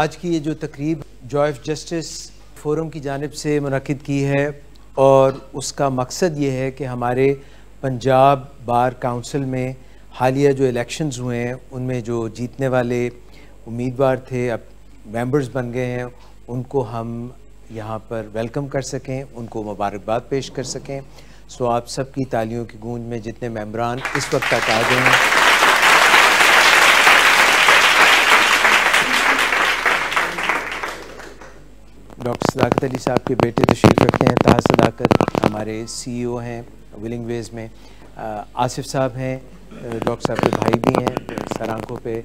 आज की ये जो तकरीब जॉय ऑफ जस्टिस फोरम की जानिब से मुनक़िद की है और उसका मकसद ये है कि हमारे पंजाब बार काउंसिल में हालिया जो इलेक्शंस हुए हैं उनमें जो जीतने वाले उम्मीदवार थे अब मेंबर्स बन गए हैं, उनको हम यहाँ पर वेलकम कर सकें, उनको मुबारकबाद पेश कर सकें। सो आप सब की तालियों की गूंज में जितने मेंबरान इस वक्त तक आ गए हैं, डॉक्टर सदाकत अली साहब के बेटे तशरीफ़ रखते हैं, ताहा सदाकत हमारे CEO हैं विलिंग वेज में, आसिफ साहब हैं, डॉक्टर साहब के भाई भी हैं सरांकों पे,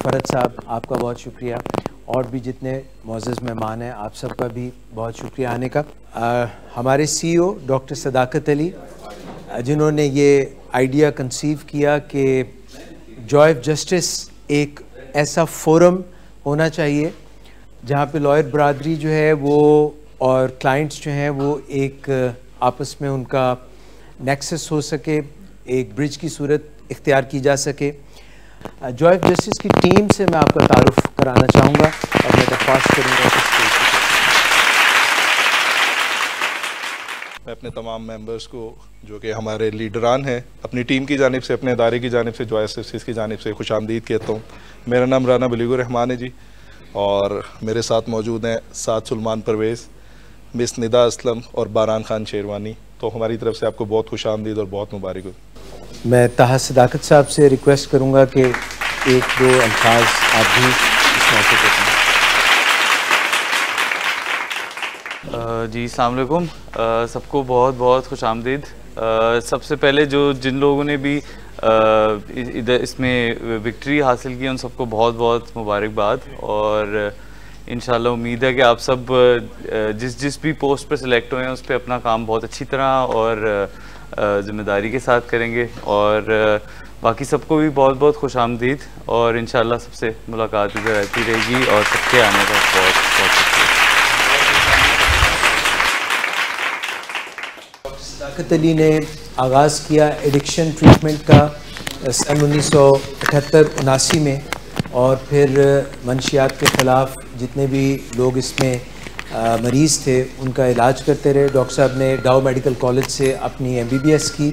फ़रद साहब आपका बहुत शुक्रिया, और भी जितने मुअज़्ज़ज़ मेहमान हैं आप सबका भी बहुत शुक्रिया आने का। हमारे CEO डॉक्टर सदाकत अली जिन्होंने ये आइडिया कंसीव किया कि जॉय ऑफ जस्टिस एक ऐसा फोरम होना चाहिए जहाँ पे लॉयर बरादरी जो है वो और क्लाइंट्स जो हैं वो एक आपस में उनका नेक्सस हो सके, एक ब्रिज की सूरत इख्तियार की जा सके। जॉय ऑफ जस्टिस की टीम से मैं आपका तारुफ कराना चाहूँगा और मैं दरख्वास्त करूँगा मैं अपने तमाम मेंबर्स को जो कि हमारे लीडरान हैं अपनी टीम की जानिब से, अपने इदारे की जानिब से, जॉय ऑफ जस्टिस की जानिब से खुशामदीद कहता हूँ। मेरा नाम राना बलीगुर रहमान है जी, और मेरे साथ मौजूद हैं साद सुलमान परवेज़, मिस निदा असलम और बारान खान शेरवानी। तो हमारी तरफ से आपको बहुत खुशामदीद और बहुत मुबारक हो। मैं ताहा सदाकत साहब से रिक्वेस्ट करूँगा कि एक दो अल्फाज आप भी इस मौके पर कहें। जी अस्सलाम वालेकुम, सबको बहुत बहुत खुशामदीद। सबसे पहले जिन लोगों ने भी इधर इसमें विक्ट्री हासिल की उन सबको बहुत बहुत मुबारकबाद, और इंशाल्लाह उम्मीद है कि आप सब जिस भी पोस्ट पर सिलेक्ट हुए हैं उस पर अपना काम बहुत अच्छी तरह और ज़िम्मेदारी के साथ करेंगे, और बाकी सबको भी बहुत बहुत खुशामदीद, और इंशाल्लाह सबसे मुलाकात इधर रहती रहेगी और सबके आने का बहुत बहुत शुक्रिया। सदाकत अली ने आगाज़ किया एडिक्शन ट्रीटमेंट का सन 1978-79 में, और फिर मंशियात के ख़िलाफ़ जितने भी लोग इसमें मरीज़ थे उनका इलाज करते रहे। डॉक्टर साहब ने डाउ मेडिकल कॉलेज से अपनी MBBS की,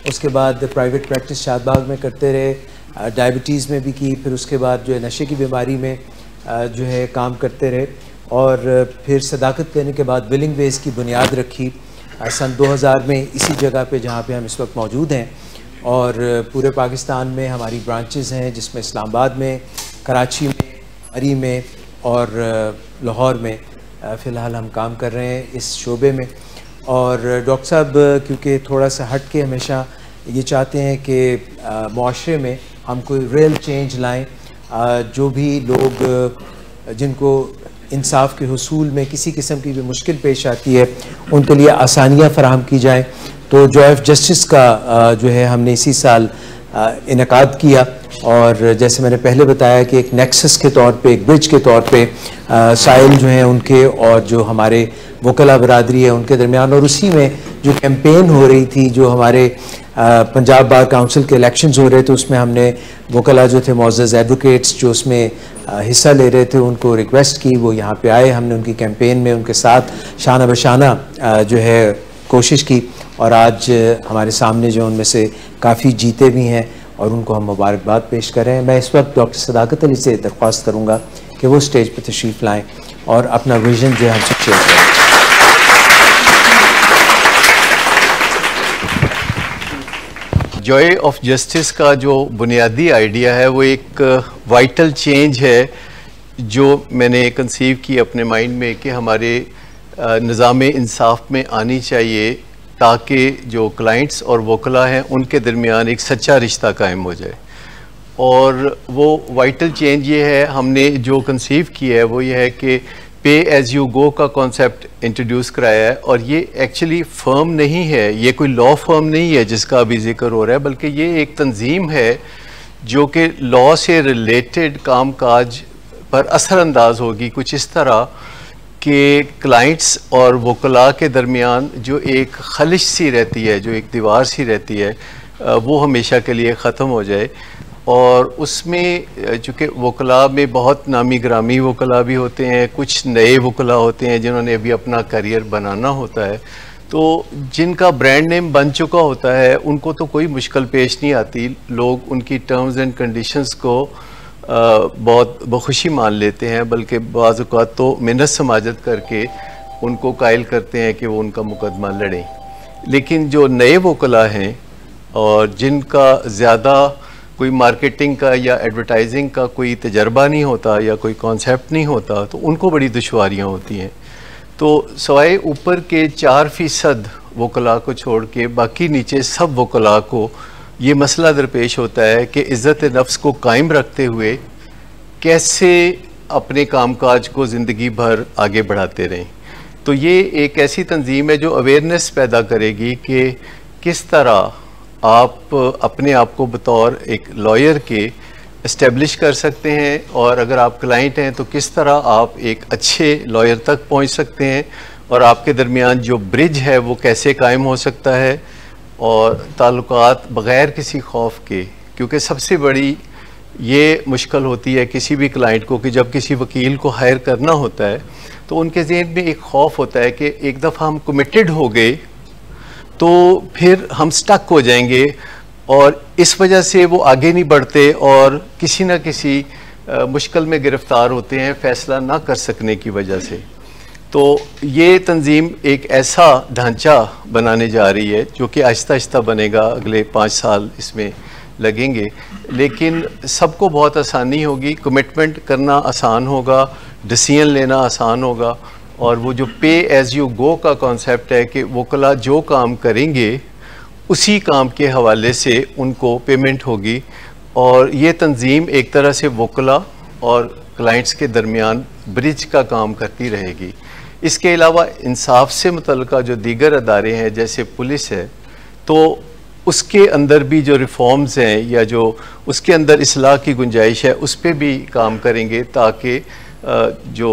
उसके बाद प्राइवेट प्रैक्टिस शादबाग में करते रहे, डायबिटीज़ में भी की, फिर उसके बाद जो है नशे की बीमारी में जो है काम करते रहे, और फिर सदाकत करने के बाद विलिंग वेज की बुनियाद रखी सन 2000 में इसी जगह पे जहाँ पे हम इस वक्त मौजूद हैं, और पूरे पाकिस्तान में हमारी ब्रांचेज़ हैं जिसमें इस्लामाबाद में, कराची में, मरी में और लाहौर में फ़िलहाल हम काम कर रहे हैं इस शोबे में। और डॉक्टर साहब क्योंकि थोड़ा सा हट के हमेशा ये चाहते हैं कि मुआशरे में हम कोई रियल चेंज लाएँ, जो भी लोग जिनको इंसाफ के हुसूल में किसी किस्म की भी मुश्किल पेश आती है उनके लिए आसानियाँ फराहम की जाएँ। तो जॉय ऑफ जस्टिस का जो है हमने इसी साल इनकाद किया, और जैसे मैंने पहले बताया कि एक नेक्सस के तौर पे, एक ब्रिज के तौर पे साइल जो हैं उनके और जो हमारे वकला बरादरी है उनके दरमियान, और उसी में जो कैंपेन हो रही थी, जो हमारे पंजाब बार काउंसिल के इलेक्शंस हो रहे थे, उसमें हमने वकला जो थे मुअज़्ज़ज़ एडवोकेट्स जो उसमें हिस्सा ले रहे थे उनको रिक्वेस्ट की वो यहाँ पे आए। हमने उनकी कैंपेन में उनके साथ शाना बशाना जो है कोशिश की, और आज हमारे सामने जो उनमें से काफ़ी जीते भी हैं और उनको हम मुबारकबाद पेश कर रहे हैं। मैं इस वक्त डॉक्टर सदाकत अली से दरख्वास्त करूँगा कि वो स्टेज पर तशरीफ़ लाएँ और अपना विज़न जो है हमसे शेयर करें। जॉय ऑफ जस्टिस का जो बुनियादी आइडिया है वो एक वाइटल चेंज है जो मैंने कंसीव की अपने माइंड में कि हमारे निज़ाम इंसाफ में आनी चाहिए, ताकि जो क्लाइंट्स और वकला हैं उनके दरमियान एक सच्चा रिश्ता कायम हो जाए। और वो वाइटल चेंज ये है, हमने जो कंसीव किया है वो ये है कि पे एज़ यू गो का कॉन्सेप्ट इंट्रोड्यूस कराया है, और ये एक्चुअली फर्म नहीं है, ये कोई लॉ फर्म नहीं है जिसका अभी जिक्र हो रहा है, बल्कि ये एक तंजीम है जो कि लॉ से रिलेटेड काम काज पर असरअंदाज होगी, कुछ इस तरह कि क्लाइंट्स और वकला के दरमियान जो एक खलिश सी रहती है, जो एक दीवार सी रहती है, वो हमेशा के लिए ख़त्म हो जाए। और उसमें चूँकि वकला में बहुत नामी ग्रामी वकला भी होते हैं, कुछ नए वकला होते हैं जिन्होंने अभी अपना करियर बनाना होता है, तो जिनका ब्रांड नेम बन चुका होता है उनको तो कोई मुश्किल पेश नहीं आती। लोग उनकी टर्म्स एंड कंडीशंस को बहुत बखुशी मान लेते हैं, बल्कि बाज़ औक़ात तो मिन्नत समाजत करके उनको कायल करते हैं कि वो उनका मुकदमा लड़ें। लेकिन जो नए वकला हैं और जिनका ज़्यादा कोई मार्केटिंग का या एडवर्टाइजिंग का कोई तजर्बा नहीं होता या कोई कॉन्सेप्ट नहीं होता, तो उनको बड़ी दुश्वारियाँ होती हैं। तो सवाए ऊपर के 4% वकला को छोड़ के बाकी नीचे सब वकला को ये मसला दरपेश होता है कि इज़्ज़त नफ्स को कायम रखते हुए कैसे अपने कामकाज को ज़िंदगी भर आगे बढ़ाते रहें। तो ये एक ऐसी तंजीम है जो अवेयरनेस पैदा करेगी कि किस तरह आप अपने आप को बतौर एक लॉयर के इस्टेब्लिश कर सकते हैं, और अगर आप क्लाइंट हैं तो किस तरह आप एक अच्छे लॉयर तक पहुंच सकते हैं, और आपके दरमियान जो ब्रिज है वो कैसे कायम हो सकता है, और ताल्लुकात बग़ैर किसी खौफ के। क्योंकि सबसे बड़ी ये मुश्किल होती है किसी भी क्लाइंट को कि जब किसी वकील को हायर करना होता है तो उनके ज़हन में एक ख़ौफ होता है कि एक दफ़ा हम कमिटेड हो गए तो फिर हम स्टक हो जाएंगे, और इस वजह से वो आगे नहीं बढ़ते और किसी न किसी मुश्किल में गिरफ़्तार होते हैं फ़ैसला ना कर सकने की वजह से। तो ये तंजीम एक ऐसा ढांचा बनाने जा रही है जो कि आहिस्ता आहिस्ता बनेगा, अगले 5 साल इसमें लगेंगे, लेकिन सबको बहुत आसानी होगी, कमिटमेंट करना आसान होगा, डिसीजन लेना आसान होगा, और वो जो पे एज़ यू गो का कॉन्सेप्ट है कि वकला जो काम करेंगे उसी काम के हवाले से उनको पेमेंट होगी, और ये तंजीम एक तरह से वकला और क्लाइंट्स के दरमियान ब्रिज का काम करती रहेगी। इसके अलावा इंसाफ से मुतल्लिक़ जो दीगर अदारे हैं जैसे पुलिस है, तो उसके अंदर भी जो रिफॉर्म्स हैं या जो उसके अंदर इस्लाह की गुंजाइश है उस पर भी काम करेंगे ताकि जो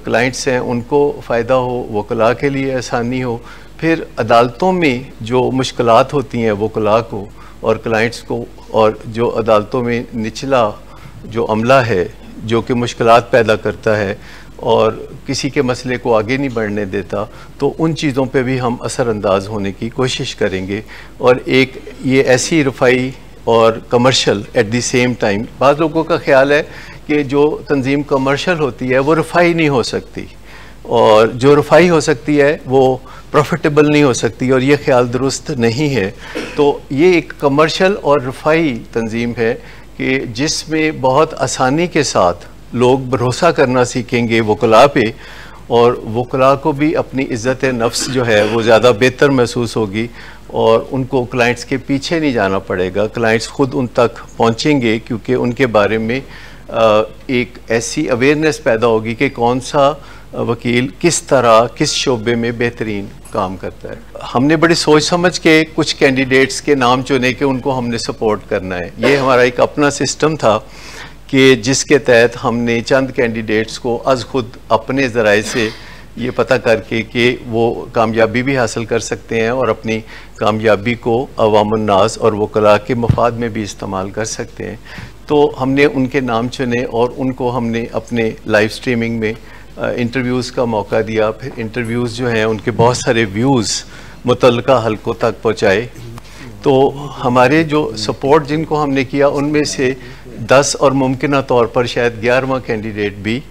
क्लाइंट्स हैं उनको फ़ायदा हो, वकला के लिए आसानी हो। फिर अदालतों में जो मुश्किलात होती हैं वकला को और क्लाइंट्स को, और जो अदालतों में निचला जो अमला है जो कि मुश्किलात पैदा करता है और किसी के मसले को आगे नहीं बढ़ने देता, तो उन चीज़ों पे भी हम असरअंदाज होने की कोशिश करेंगे। और एक ये ऐसी रफ़ाई और commercial at the same time, बाज़ लोगों का ख्याल है कि जो तंजीम कमर्शियल होती है वो रफ़ाई नहीं हो सकती, और जो रफ़ाई हो सकती है वो प्रॉफिटेबल नहीं हो सकती, और ये ख्याल दुरुस्त नहीं है। तो ये एक कमर्शियल और रफ़ाई तंजीम है कि जिसमें बहुत आसानी के साथ लोग भरोसा करना सीखेंगे वकला पे, और वकला को भी अपनी इज़्ज़त नफ्स जो है वो ज़्यादा बेहतर महसूस होगी, और उनको क्लाइंट्स के पीछे नहीं जाना पड़ेगा, क्लाइंट्स ख़ुद उन तक पहुँचेंगे क्योंकि उनके बारे में एक ऐसी अवेयरनेस पैदा होगी कि कौन सा वकील किस तरह किस शोबे में बेहतरीन काम करता है। हमने बड़ी सोच समझ के कुछ कैंडिडेट्स के नाम चुने कि उनको हमने सपोर्ट करना है। ये हमारा एक अपना सिस्टम था कि जिसके तहत हमने चंद कैंडिडेट्स को अज़ खुद अपने ज़राए से ये पता करके कि वो कामयाबी भी हासिल कर सकते हैं और अपनी कामयाबी को अवामुन्नास और वकला के मफाद में भी इस्तेमाल कर सकते हैं। तो हमने उनके नाम चुने और उनको हमने अपने लाइव स्ट्रीमिंग में इंटरव्यूज़ का मौका दिया। फिर इंटरव्यूज़ जो हैं उनके बहुत सारे व्यूज़ मुतल्लिका हलकों तक पहुँचाए। तो हमारे जो सपोर्ट जिनको हमने किया उनमें से 10 और मुमकिन तौर पर शायद 11वां कैंडिडेट भी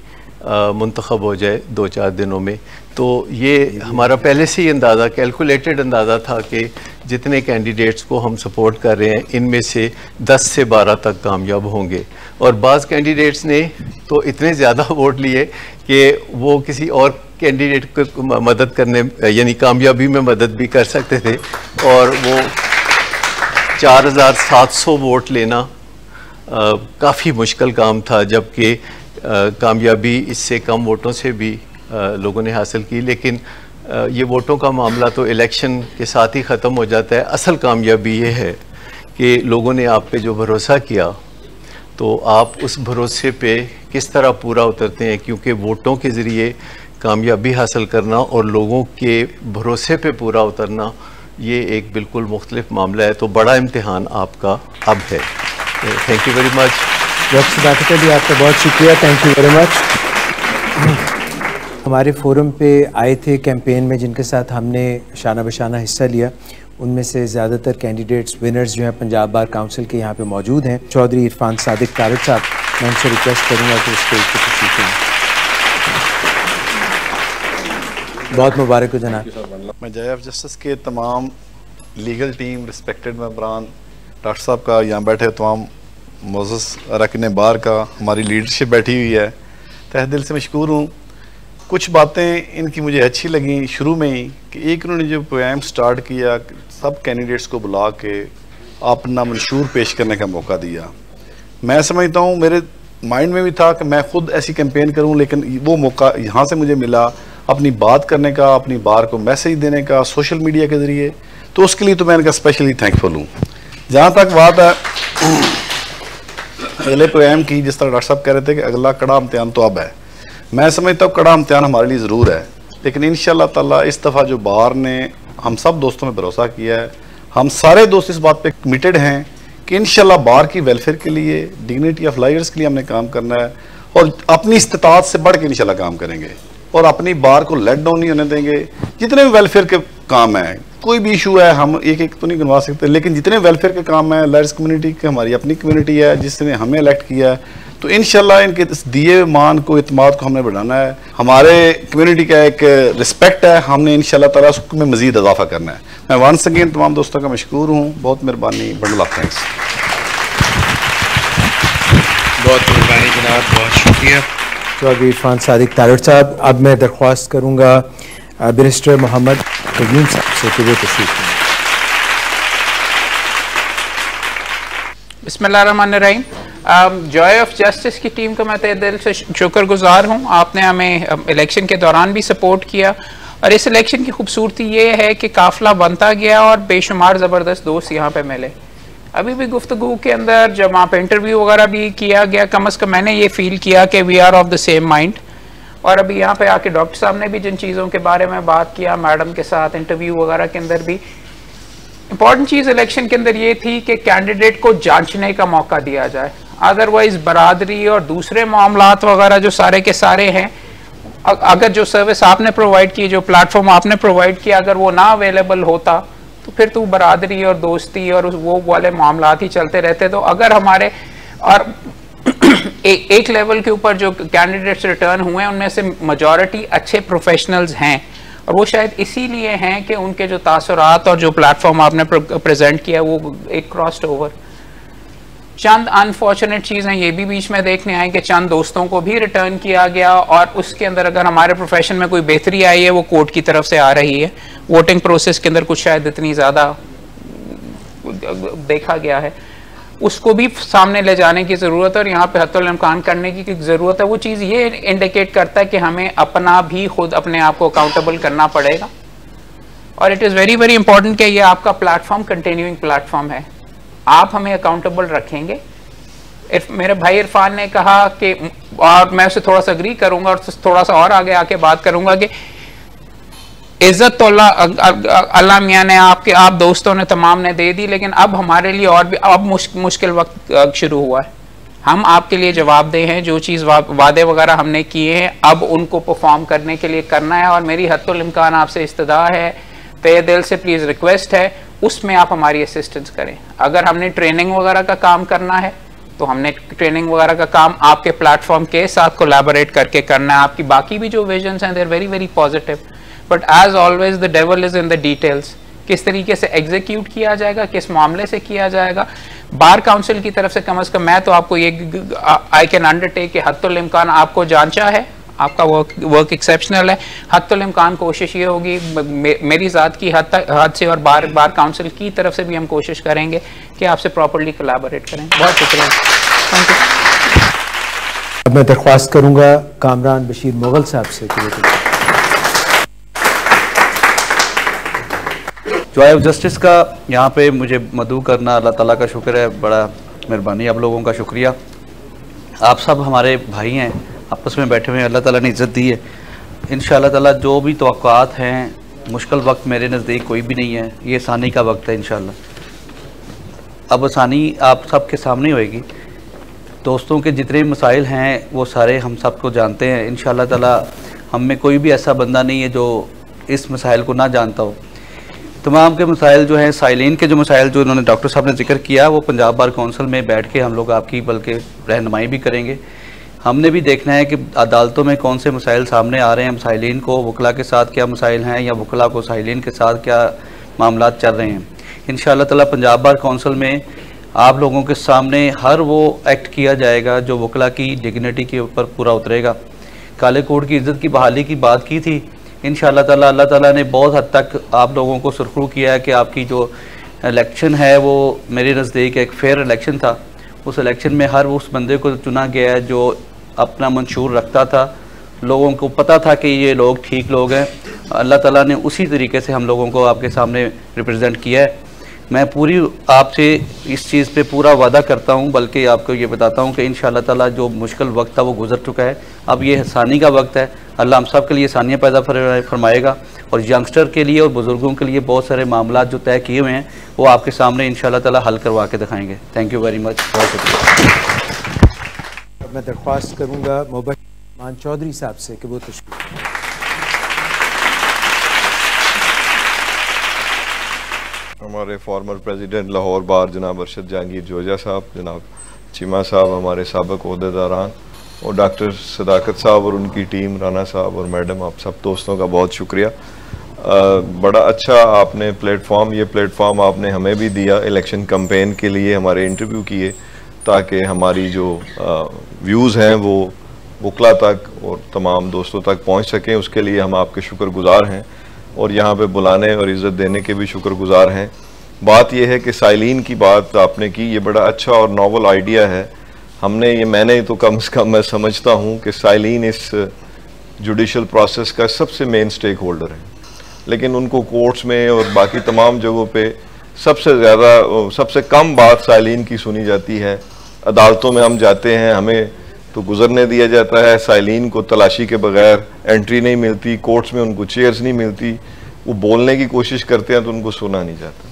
मुंतखब हो जाए 2-4 दिनों में। तो ये हमारा पहले से ही अंदाज़ा, कैलकुलेटेड अंदाज़ा था कि जितने कैंडिडेट्स को हम सपोर्ट कर रहे हैं इनमें से 10 से 12 तक कामयाब होंगे। और बाज़ कैंडिडेट्स ने तो इतने ज़्यादा वोट लिए कि वो किसी और कैंडिडेट को मदद करने यानी कामयाबी में मदद भी कर सकते थे, और वो 4700 वोट लेना काफ़ी मुश्किल काम था, जबकि कामयाबी इससे कम वोटों से भी लोगों ने हासिल की। लेकिन ये वोटों का मामला तो इलेक्शन के साथ ही ख़त्म हो जाता है। असल कामयाबी ये है कि लोगों ने आप पे जो भरोसा किया तो आप उस भरोसे पे किस तरह पूरा उतरते हैं, क्योंकि वोटों के ज़रिए कामयाबी हासिल करना और लोगों के भरोसे पे पूरा उतरना ये एक बिल्कुल मुख्तलिफ मामला है। तो बड़ा इम्तिहान आपका अब है। Thank you very much. Doctor Sadakat Ali, आपका बहुत शुक्रिया, थैंक यू वेरी मच। हमारे फोरम पे आए थे कैंपेन में, जिनके साथ हमने शाना बशाना हिस्सा लिया, उनमें से ज़्यादातर कैंडिडेट्स विनर्स जो हैं पंजाब बार काउंसिल के यहाँ पे मौजूद हैं। चौधरी इरफान सादिक तारड़ साहब, मैं उनसे रिक्वेस्ट करूँगा कि स्टेज पर तशरीफ लें। बहुत मुबारक हो जनाब। मैं जॉय ऑफ जस्टिस के तमाम लीगल टीम, रिस्पेक्टेड मेंबरान, डॉक्टर साहब का, यहाँ बैठे तमाम मोअज़्ज़ज़ अरकान बार का, हमारी लीडरशिप बैठी हुई है, तहे दिल से मशकूर हूँ। कुछ बातें इनकी मुझे अच्छी लगी शुरू में ही कि एक उन्होंने जो प्रोग्राम स्टार्ट किया, सब कैंडिडेट्स को बुला के अपना मंशूर पेश करने का मौका दिया। मैं समझता हूँ, मेरे माइंड में भी था कि मैं खुद ऐसी कैंपेन करूँ, लेकिन वो मौका यहाँ से मुझे मिला अपनी बात करने का, अपनी बार को मैसेज देने का सोशल मीडिया के ज़रिए, तो उसके लिए तो मैं इनका स्पेशली थैंकफुल हूँ। जहाँ तक बात है अगले प्रोग्राम की, जिस तरह डॉक्टर साहब कह रहे थे कि अगला कड़ा इम्तिहान तो अब है, मैं समझता हूँ कड़ा इम्तिहान हमारे लिए ज़रूर है, लेकिन इंशाअल्लाह ताला इस दफ़ा जो बार ने हम सब दोस्तों में भरोसा किया है, हम सारे दोस्त इस बात पे कमिटेड हैं कि इंशाअल्लाह बार की वेलफेयर के लिए, डिग्निटी ऑफ लायर्स के लिए हमने काम करना है और अपनी इस्तिताअत से बढ़ के इंशाअल्लाह काम करेंगे और अपनी बार को लेट डाउन नहीं होने देंगे। जितने भी वेलफेयर के काम हैं, कोई भी इशू है, हम एक एक तो नहीं गिनवा सकते, लेकिन जितने वेलफेयर के काम हैं, लायर्स कम्युनिटी की हमारी अपनी कम्युनिटी है जिसने हमें इलेक्ट किया है, तो इंशाल्लाह इनके दिए मान को, इत्माद को हमने बढ़ाना है। हमारे कम्युनिटी का एक रिस्पेक्ट है, हमने इंशाल्लाह ताला उसमें मज़ीद इजाफा करना है। मैं वंस अगेन तमाम दोस्तों का मशकूर हूँ, बहुत मेहरबानी, बंडल ऑफ थैंक्स। बहुत मेहरबानी जनाब, बहुत शुक्रिया। चौधरी इरफान सादिक तारड़ साहब, अब मैं दरख्वास्त करूँगा बैरिस्टर मोहम्मद कयूम साहब से कि वो तशरीफ लें। बिस्मिल्लाहिर्रहमानिर्रहीम। जॉय ऑफ जस्टिस की टीम का मैं तहे दिल से शुक्रगुजार हूँ। आपने हमें इलेक्शन के दौरान भी सपोर्ट किया और इस इलेक्शन की खूबसूरती ये है कि काफ़िला बनता गया और बेशुमार ज़बरदस्त दोस्त यहाँ पे मिले। अभी भी गुफ्तगू के अंदर जब वहाँ पे इंटरव्यू वगैरह भी किया गया, कम अज़ कम मैंने ये फील किया कि we are of the same mind. और अभी यहाँ पे आके डॉक्टर साहब ने भी जिन चीज़ों के बारे में बात किया, मैडम के साथ इंटरव्यू वगैरह के अंदर भी, इंपॉर्टेंट चीज़ इलेक्शन के अंदर ये थी कि कैंडिडेट को जांचने का मौका दिया जाए। अदरवाइज बरादरी और दूसरे मामलात वगैरह जो सारे के सारे हैं, अगर जो सर्विस आपने प्रोवाइड की, जो प्लेटफॉर्म आपने प्रोवाइड किया, अगर वो ना अवेलेबल होता तो फिर तो बरादरी और दोस्ती और वो वाले मामलात ही चलते रहते। तो अगर हमारे और एक लेवल के ऊपर जो कैंडिडेट्स रिटर्न हुए हैं, उनमें से मेजॉरिटी अच्छे प्रोफेशनल्स हैं और वो शायद इसीलिए हैं कि उनके जो तासुरात और जो प्लेटफॉर्म आपने प्रेजेंट किया वो एक क्रॉस्ड ओवर। चंद अनफॉर्चुनेट चीज़ें ये भी बीच में देखने आए कि चंद दोस्तों को भी रिटर्न किया गया और उसके अंदर अगर हमारे प्रोफेशन में कोई बेहतरी आई है वो कोर्ट की तरफ से आ रही है। वोटिंग प्रोसेस के अंदर कुछ शायद इतनी ज़्यादा देखा गया है, उसको भी सामने ले जाने की ज़रूरत है और यहाँ पे हत्तुल इम्कान करने की ज़रूरत है। वो चीज़ ये इंडिकेट करता है कि हमें अपना भी खुद अपने आप को अकाउंटेबल करना पड़ेगा और it is very very important कि ये आपका प्लेटफॉर्म कंटिन्यूइंग प्लेटफॉर्म है, आप हमें अकाउंटेबल रखेंगे। मेरे भाई इरफान ने कहा कि, और मैं उसे थोड़ा सा अग्री करूंगा और थोड़ा सा और आगे आके बात करूंगा कि इज्जत तो अल्लाह मियाँ ने आप दोस्तों ने तमाम ने दे दी, लेकिन अब हमारे लिए और भी अब मुश्किल वक्त शुरू हुआ है। हम आपके लिए जवाबदेह हैं, जो चीज़ वादे वगैरह हमने किए हैं अब उनको परफॉर्म करने के लिए करना है और मेरी हत्तुल इम्कान आपसे इस्तदा है, तहे दिल से प्लीज़ रिक्वेस्ट है, उसमें आप हमारी असिस्टेंस करें। अगर हमने ट्रेनिंग वगैरह का काम करना है तो हमने ट्रेनिंग वगैरह का काम आपके प्लेटफॉर्म के साथ कोलैबोरेट करके करना है। आपकी बाकी भी जो विजन्स हैं they are very very positive, but as always the devil is in the details. किस तरीके से एग्जीक्यूट किया जाएगा, किस मामले से किया जाएगा, बार काउंसिल की तरफ से कम अज़ कम मैं तो आपको ये आई कैन अंडरटेक कि हत्तुल इम्कान आपको जांचा है, आपका वर्क एक्सेप्शनल है। हत्तुल इम्कान कोशिश ये होगी मेरी ज़ात की हद से और बार काउंसिल की तरफ से भी हम कोशिश करेंगे कि आपसे प्रॉपर्ली कोलैबोरेट करें। बहुत शुक्रिया, थैंक यू। अब मैं दरख्वास्त करूँगा कामरान बशीर मुगल साहब से कि जॉय ऑफ जस्टिस का यहाँ पे मुझे मदऊ करना अल्लाह ताला का शुक्र है, बड़ा मेहरबानी, आप लोगों का शुक्रिया। आप सब हमारे भाई हैं, आपस में बैठे हुए हैं, अल्लाह ताला ने इज़्ज़त दी है। इंशाअल्लाह ताला जो भी तवक्कुआत हैं, मुश्किल वक्त मेरे नज़दीक कोई भी नहीं है, ये आसानी का वक्त है इंशाअल्लाह। अब आसानी आप सबके सामने होएगी। दोस्तों के जितने मसाइल हैं वो सारे हम सबको जानते हैं। इंशाअल्लाह ताला हम में कोई भी ऐसा बंदा नहीं है जो इस मसाइल को ना जानता हो। तमाम के मसाइल जो हैं, साइलिन के जो मसाइल जो उन्होंने डॉक्टर साहब ने जिक्र किया, वो पंजाब बार काउंसिल में बैठ के हम लोग आपकी बल्कि रहनुमाई भी करेंगे। हमने भी देखना है कि अदालतों में कौन से मसाइल सामने आ रहे हैं, साइलिन को वकला के साथ क्या मसाइल हैं या वकला को साइलिन के साथ क्या मामला चल रहे हैं। इंशाअल्लाह ताला पंजाब बार काउंसिल में आप लोगों के सामने हर वो एक्ट किया जाएगा जो वकला की डिग्निटी के ऊपर पूरा उतरेगा। काले कोड की इज़्ज़त की बहाली की बात की थी, इंशाअल्लाह ताला अल्लाह ताला ने बहुत हद तक आप लोगों को सुरखरू किया है कि आपकी जो इलेक्शन है वो मेरे नज़दीक एक फेयर इलेक्शन था। उस इलेक्शन में हर उस बंदे को चुना गया है जो अपना मंशूर रखता था, लोगों को पता था कि ये लोग ठीक लोग हैं। अल्लाह ताला ने उसी तरीके से हम लोगों को आपके सामने रिप्रेजेंट किया है। मैं पूरी आपसे इस चीज़ पे पूरा वादा करता हूँ, बल्कि आपको ये बताता हूँ कि इंशाअल्लाह ताला जो मुश्किल वक्त था वो गुजर चुका है। अब ये आसानी का वक्त है। अल्लाह हम सब के लिए आसानियाँ पैदा फरमाएगा और यंगस्टर के लिए और बुज़ुर्गों के लिए बहुत सारे मामला जो तय किए हुए हैं वो आपके सामने इंशाअल्लाह ताला हल करवा के दिखाएंगे। थैंक यू वेरी मच, बहुत शुक्रिया। मैं दरख्वास्त करूँगा मुबश्शिर चौधरी साहब से कि वो तशरीफ़। हमारे फॉर्मर प्रेसिडेंट लाहौर बार जनाब अरशद जहांगीर जोजा साहब, जनाब चीमा साहब, हमारे साबिक ओहदेदारान और डॉक्टर सदाकत साहब और उनकी टीम, राना साहब और मैडम, आप सब दोस्तों का बहुत शुक्रिया। बड़ा अच्छा आपने प्लेटफॉर्म, ये प्लेटफॉर्म आपने हमें भी दिया इलेक्शन कैंपेन के लिए, हमारे इंटरव्यू किए ताकि हमारी जो व्यूज़ हैं वो वकला तक और तमाम दोस्तों तक पहुँच सकें। उसके लिए हम आपके शुक्रगुजार हैं और यहाँ पे बुलाने और इज़्ज़त देने के भी शुक्रगुजार हैं। बात यह है कि साइलिन की बात आपने की, ये बड़ा अच्छा और नॉवल आइडिया है। मैंने तो कम से कम मैं समझता हूँ कि साइलिन इस जुडिशल प्रोसेस का सबसे मेन स्टेक होल्डर है, लेकिन उनको कोर्ट्स में और बाकी तमाम जगहों पे सबसे कम बात साइलिन की सुनी जाती है। अदालतों में हम जाते हैं, हमें तो गुजरने दिया जाता है, साइलिन को तलाशी के बगैर एंट्री नहीं मिलती, कोर्ट्स में उनको चेयर्स नहीं मिलती, वो बोलने की कोशिश करते हैं तो उनको सुना नहीं जाता।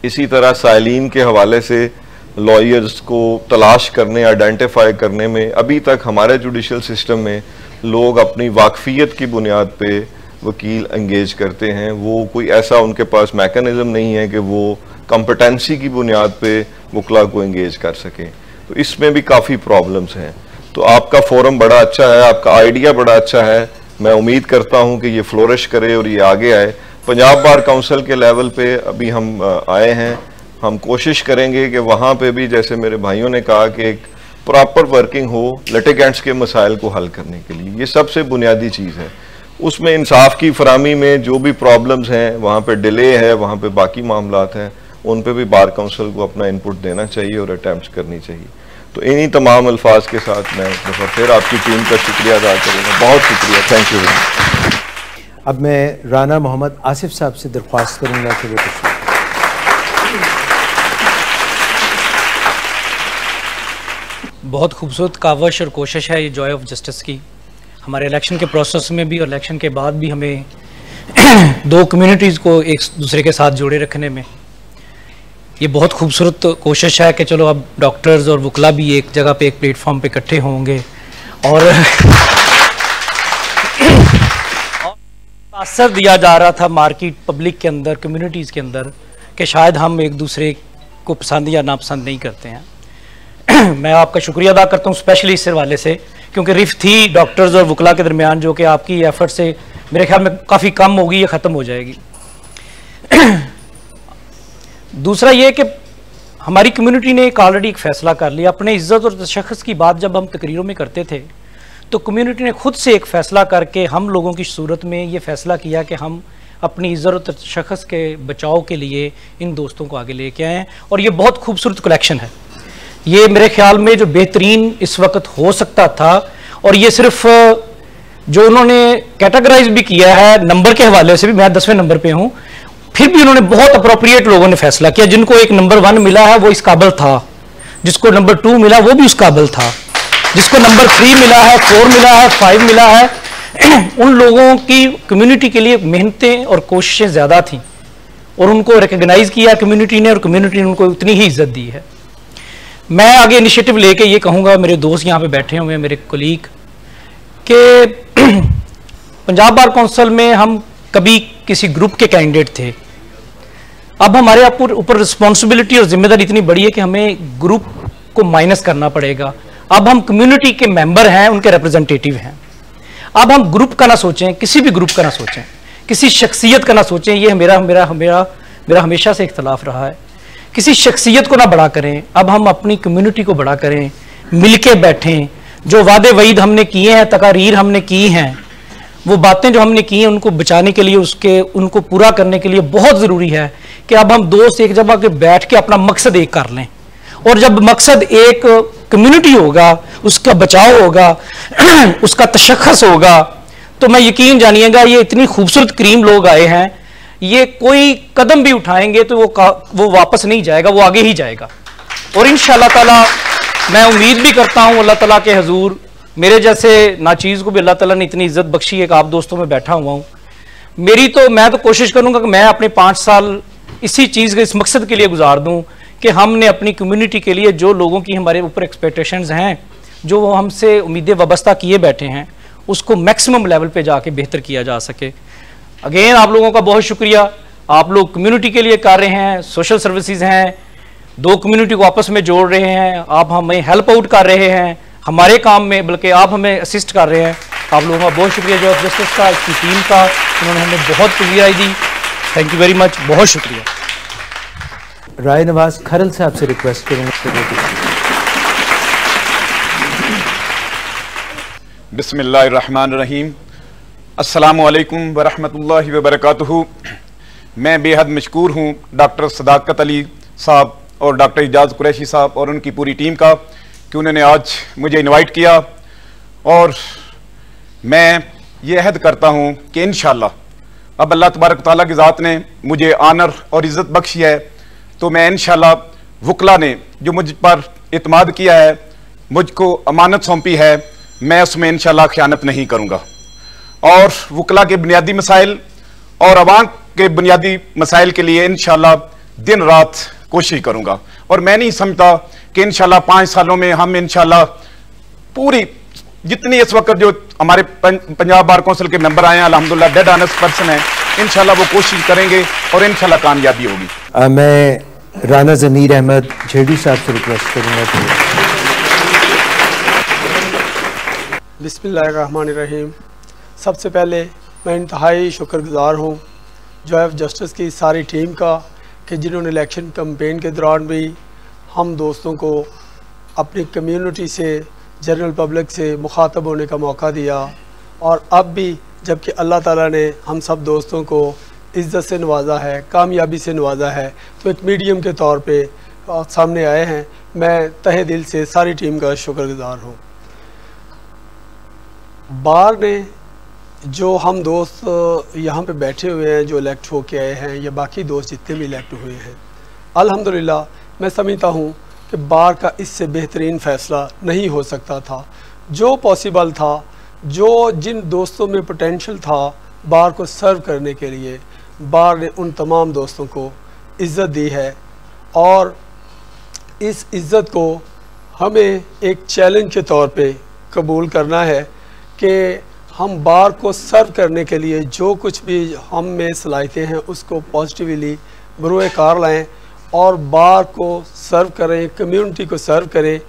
इसी तरह साइलिन के हवाले से लॉयर्स को तलाश करने, आइडेंटिफाई करने में अभी तक हमारे जुडिशल सिस्टम में लोग अपनी वाकफियत की बुनियाद पे वकील एंगेज करते हैं। वो कोई ऐसा उनके पास मैकेनिज्म नहीं है कि वो कॉम्पिटेंसी की बुनियाद पे वकला को एंगेज कर सकें, तो इसमें भी काफ़ी प्रॉब्लम्स हैं। तो आपका फोरम बड़ा अच्छा है, आपका आइडिया बड़ा अच्छा है। मैं उम्मीद करता हूं कि ये फ्लोरिश करे और ये आगे आए। पंजाब बार काउंसिल के लेवल पे अभी हम आए हैं, हम कोशिश करेंगे कि वहाँ पे भी, जैसे मेरे भाइयों ने कहा, कि एक प्रॉपर वर्किंग हो लिटिगेंट्स के मसाइल को हल करने के लिए। ये सबसे बुनियादी चीज़ है। उसमें इंसाफ की फरामी में जो भी प्रॉब्लम्स हैं, वहाँ पे डिले है, वहाँ पे बाकी मामलात हैं, उन पे भी बार काउंसिल को अपना इनपुट देना चाहिए और अटैम्प्ट करनी चाहिए। तो इन्हीं तमाम अल्फाज के साथ मैं फिर आपकी टीम का शुक्रिया अदा करूँगा। बहुत शुक्रिया, थैंक यू। अब मैं राना मोहम्मद आसिफ साहब से दरख्वास्त करूँगा कि वो बहुत खूबसूरत कावश और कोशिश है ये जॉय ऑफ जस्टिस की। हमारे इलेक्शन के प्रोसेस में भी और इलेक्शन के बाद भी हमें दो कम्युनिटीज़ को एक दूसरे के साथ जोड़े रखने में ये बहुत खूबसूरत कोशिश है कि चलो अब डॉक्टर्स और वकला भी एक जगह पे, एक प्लेटफॉर्म पे इकट्ठे होंगे और असर दिया जा रहा था मार्केट पब्लिक के अंदर, कम्युनिटीज़ के अंदर, कि शायद हम एक दूसरे को पसंद या नापसंद नहीं करते हैं। मैं आपका शुक्रिया अदा करता हूँ स्पेशली इस हवाले से, क्योंकि रिफ्त थी डॉक्टर्स और वकला के दरमियान जो कि आपकी एफर्ट से मेरे ख्याल में काफ़ी कम होगी या ख़त्म हो जाएगी। दूसरा ये कि हमारी कम्युनिटी ने ऑलरेडी एक फ़ैसला कर लिया। अपने इज़्ज़त और तशख़्ख़ुस की बात जब हम तकरीरों में करते थे तो कम्युनिटी ने खुद से एक फ़ैसला करके हम लोगों की सूरत में ये फ़ैसला किया कि हम अपनी इज़्ज़त और तशख़्ख़ुस के बचाव के लिए इन दोस्तों को आगे लेके आए हैं। और ये बहुत खूबसूरत कलेक्शन है। ये मेरे ख्याल में जो बेहतरीन इस वक्त हो सकता था, और ये सिर्फ जो उन्होंने कैटेगराइज भी किया है नंबर के हवाले से भी, मैं 10वें नंबर पे हूँ, फिर भी उन्होंने बहुत अप्रोप्रिएट लोगों ने फैसला किया। जिनको एक नंबर 1 मिला है वो इस काबिल था, जिसको नंबर 2 मिला वो भी उस काबिल था, जिसको नंबर 3 मिला है, 4 मिला है, 5 मिला है। उन लोगों की कम्युनिटी के लिए मेहनतें और कोशिशें ज़्यादा थीं और उनको रिकग्नाइज किया कम्युनिटी ने, और कम्युनिटी ने उनको उतनी ही इज्जत दी है। मैं आगे इनिशिएटिव लेके ये कहूँगा, मेरे दोस्त यहाँ पे बैठे हुए हैं, मेरे कोलीग, कि पंजाब बार काउंसिल में हम कभी किसी ग्रुप के कैंडिडेट थे, अब हमारे ऊपर रिस्पॉन्सिबिलिटी और जिम्मेदारी इतनी बड़ी है कि हमें ग्रुप को माइनस करना पड़ेगा। अब हम कम्युनिटी के मेंबर हैं, उनके रिप्रेजेंटेटिव हैं। अब हम ग्रुप का ना सोचें, किसी भी ग्रुप का ना सोचें, किसी शख्सियत का ना सोचें। ये मेरा हमेशा से इख्तलाफ रहा है, किसी शख्सियत को ना बड़ा करें। अब हम अपनी कम्युनिटी को बड़ा करें, मिलके बैठें। जो वादे वईद हमने किए हैं, तकारीर हमने की हैं, वो बातें जो हमने की हैं, उनको बचाने के लिए, उनको पूरा करने के लिए बहुत ज़रूरी है कि अब हम दोस्त एक जगह के बैठ के अपना मकसद एक कर लें। और जब मकसद एक कम्युनिटी होगा, उसका बचाव होगा, उसका तशख़्ख़ुस होगा, तो मैं यकीन जानिएगा ये इतनी खूबसूरत करीम लोग आए हैं, ये कोई कदम भी उठाएंगे तो वो वापस नहीं जाएगा, वो आगे ही जाएगा। और इंशाअल्लाह ताला मैं उम्मीद भी करता हूँ अल्लाह ताला के हजूर, मेरे जैसे नाचीज़ को भी अल्लाह ताला ने इतनी इज्जत बख्शी है कि आप दोस्तों में बैठा हुआ हूँ। मैं तो कोशिश करूँगा कि मैं अपने 5 साल इसी चीज़ के, इस मकसद के लिए गुजार दूँ कि हमने अपनी कम्युनिटी के लिए जो लोगों की हमारे ऊपर एक्सपेक्टेशंस हैं, जो वो हमसे उम्मीदें वाबस्ता किए बैठे हैं, उसको मैक्सिमम लेवल पे जाके बेहतर किया जा सके। अगेन आप लोगों का बहुत शुक्रिया। आप लोग कम्युनिटी के लिए कर रहे हैं, सोशल सर्विसेज हैं, 2 कम्युनिटी को आपस में जोड़ रहे हैं, आप हमें हेल्प आउट कर रहे हैं हमारे काम में, बल्कि आप हमें असिस्ट कर रहे हैं। आप लोगों का बहुत शुक्रिया, जो जस्टिस का, इसकी टीम का, उन्होंने हमें बहुत क्लियराई दी। थैंक यू वेरी मच, बहुत शुक्रिया। राय नवाज खरल से आपसे रिक्वेस्ट करूँगा। बिस्मिल्लाहिर्रहमानिर्रहीम, अस्सलामुअलैकुम वरहमतुल्लाहि वबरकातुहू। मैं बेहद मशकूर हूँ डॉक्टर सदाकत अली साहब और डॉक्टर इजाज़ कुरैशी साहब और उनकी पूरी टीम का कि उन्होंने आज मुझे इनवाइट किया। और मैं ये अहद करता हूँ कि इंशाअल्लाह अब अल्लाह तबारक तआला की ज़ात ने मुझे आनर और इज़्ज़त बख्शी है, तो मैं इंशाअल्लाह वकला ने जो मुझ पर इत्माद किया है, मुझको अमानत सौंपी है, मैं उसमें इंशाअल्लाह ख़यानत नहीं करूँगा। और वकला के बुनियादी मसाइल और अवाम के बुनियादी मसाइल के लिए इंशाअल्लाह दिन रात कोशिश करूँगा। और मैं नहीं समझता कि इंशाअल्लाह 5 सालों में हम इंशाअल्लाह पूरी जितनी इस वक्त जो हमारे पंजाब बार काउंसिल के मेंबर आए हैं, अल्हम्दुलिल्लाह डेड ऑनेस्ट पर्सन है, इंशाअल्लाह वो कोशिश करेंगे और इंशाअल्लाह कामयाबी होगी। मैं राना ज़मीर अहमद झेड़ी साहब से रिक्वेस्ट करूँगा। बिस्मिल्लाहिर्रहमानिर्रहीम। सबसे पहले मैं इंतहाई शुक्रगुज़ार हूँ जो जस्टिस की सारी टीम का कि जिन्होंने इलेक्शन कैंपेन के दौरान भी हम दोस्तों को अपनी कम्युनिटी से, जनरल पब्लिक से मुखातब होने का मौका दिया। और अब भी जबकि अल्लाह ताला ने हम सब दोस्तों को इज़्ज़त से नवाजा है, कामयाबी से नवाजा है, तो एक मीडियम के तौर पे सामने आए हैं। मैं तहे दिल से सारी टीम का शुक्रगुज़ार हूँ। बार ने जो हम दोस्त यहाँ पे बैठे हुए हैं, जो इलेक्ट हो के आए हैं, या बाकी दोस्त जितने भी इलेक्ट हुए हैं, अल्हम्दुलिल्लाह मैं समझता हूँ कि बार का इससे बेहतरीन फ़ैसला नहीं हो सकता था। जो पॉसिबल था, जो जिन दोस्तों में पोटेंशियल था बार को सर्व करने के लिए, बार ने उन तमाम दोस्तों को इज़्ज़त दी है। और इस इज़्ज़त को हमें एक चैलेंज के तौर पे कबूल करना है कि हम बार को सर्व करने के लिए जो कुछ भी हम में सलाहियतें हैं उसको पॉजिटिवली बरूए कार लाएँ और बार को सर्व करें, कम्युनिटी को सर्व करें।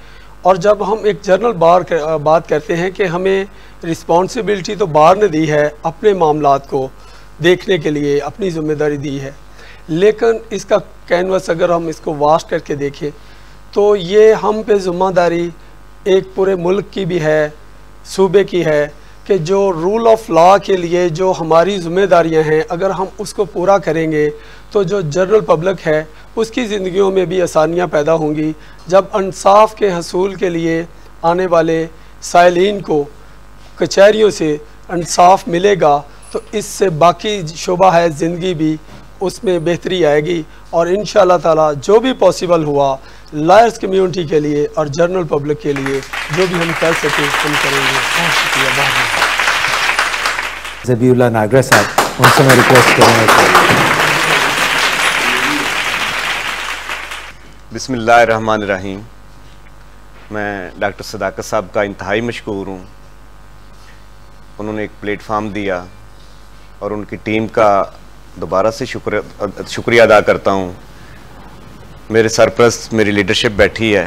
और जब हम एक जनरल बात करते हैं कि हमें रिस्पॉन्सिबिलिटी तो बार ने दी है, अपने मामलात को देखने के लिए अपनी ज़िम्मेदारी दी है, लेकिन इसका कैनवस अगर हम इसको वास्ट करके देखें तो ये हम पे ज़िम्मेदारी एक पूरे मुल्क की भी है, सूबे की है, कि जो रूल ऑफ लॉ के लिए जो हमारी ज़िम्मेदारियां हैं अगर हम उसको पूरा करेंगे तो जो जनरल पब्लिक है उसकी ज़िंदगियों में भी आसानियां पैदा होंगी। जब इंसाफ के हसूल के लिए आने वाले साइलीन को कचहरियों से इंसाफ मिलेगा तो इससे बाकी शोबा है ज़िंदगी भी उसमें बेहतरी आएगी। और इंशाअल्लाह ताला जो भी पॉसिबल हुआ लायर्स कम्युनिटी के लिए और जनरल पब्लिक के लिए जो भी हम कर सकें हम करेंगे। बहुत शुक्रिया। ज़बीउल्लाह नागरा साहब, उनसे मैं रिक्वेस्ट करूँगा। बिस्मिल्लाहिर्रहमानिर्रहीम। मैं डॉक्टर सदाकत साहब का इंतहाई मशकूर हूँ। उन्होंने एक प्लेटफार्म दिया और उनकी टीम का दोबारा से शुक्रिया अदा करता हूँ। मेरे सरप्रस्त मेरी लीडरशिप बैठी है,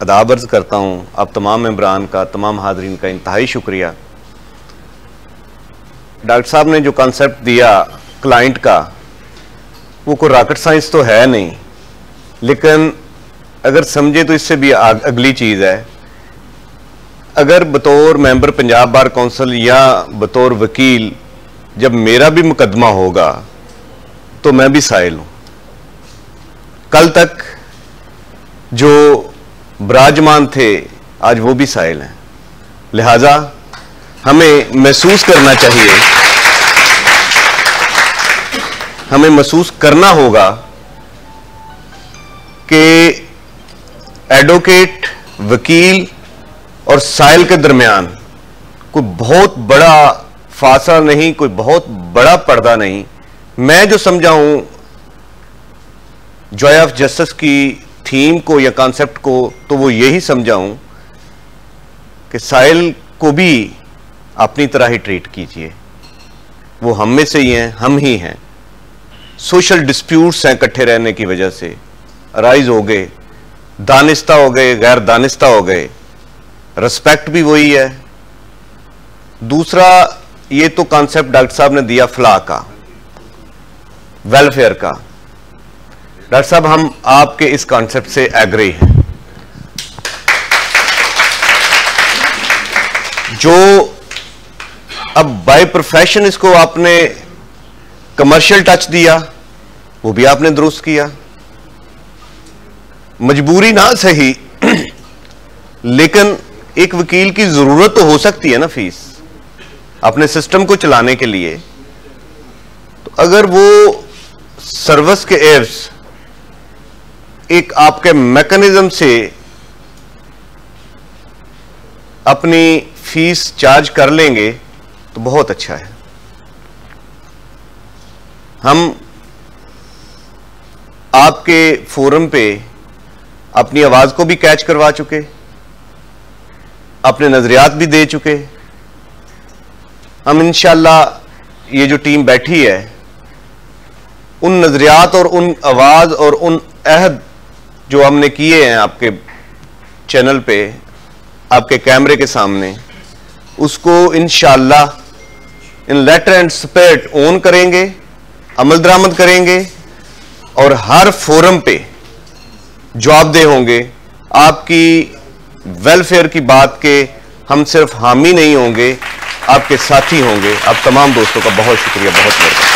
अदाब अर्ज़ करता हूँ आप तमाम मेंबरान का, तमाम हाज़रीन का इंतहाई शुक्रिया। डॉक्टर साहब ने जो कॉन्सेप्ट दिया क्लाइंट का, वो कोई रॉकेट साइंस तो है नहीं, लेकिन अगर समझे तो इससे भी अगली चीज़ है। अगर बतौर मेंबर पंजाब बार कौंसिल या बतौर वकील जब मेरा भी मुकदमा होगा तो मैं भी साइल हूँ। कल तक जो विराजमान थे आज वो भी साइल हैं, लिहाजा हमें महसूस करना चाहिए, हमें महसूस करना होगा कि एडवोकेट, वकील और साइल के दरमियान कोई बहुत बड़ा फासला नहीं, कोई बहुत बड़ा पर्दा नहीं। मैं जो समझा हूं जॉय ऑफ जस्टिस की थीम को या कॉन्सेप्ट को, तो वो यही समझा हूं कि साइल को भी अपनी तरह ही ट्रीट कीजिए। वो हम में से ही हैं, हम ही हैं। सोशल डिस्प्यूट्स हैं इकट्ठे रहने की वजह से, राइज हो गए, दानिस्ता हो गए, गैर दानिस्ता हो गए। रिस्पेक्ट भी वही है। दूसरा, ये तो कॉन्सेप्ट डॉक्टर साहब ने दिया फलाह का, वेलफेयर का। डॉक्टर साहब, हम आपके इस कॉन्सेप्ट से एग्री हैं। जो अब बाय प्रोफेशन इसको आपने कमर्शियल टच दिया, वो भी आपने दुरुस्त किया। मजबूरी ना सही, लेकिन एक वकील की जरूरत तो हो सकती है ना फीस अपने सिस्टम को चलाने के लिए। तो अगर वो सर्विस के एव्स एक आपके मैकेनिज्म से अपनी फीस चार्ज कर लेंगे तो बहुत अच्छा है। हम आपके फोरम पे अपनी आवाज को भी कैच करवा चुके, अपने नजरियात भी दे चुके। हम इंशाअल्लाह ये जो टीम बैठी है, उन नजरियात और उन आवाज और उन अहद जो हमने किए हैं आपके चैनल पे, आपके कैमरे के सामने, उसको इंशाअल्लाह इन लेटर एंड स्पिरिट ऑन करेंगे, अमल दरामद करेंगे और हर फोरम पे जवाबदेह होंगे। आपकी वेलफेयर की बात के हम सिर्फ हामी नहीं होंगे, आपके साथी होंगे। आप तमाम दोस्तों का बहुत शुक्रिया, बहुत बहुत।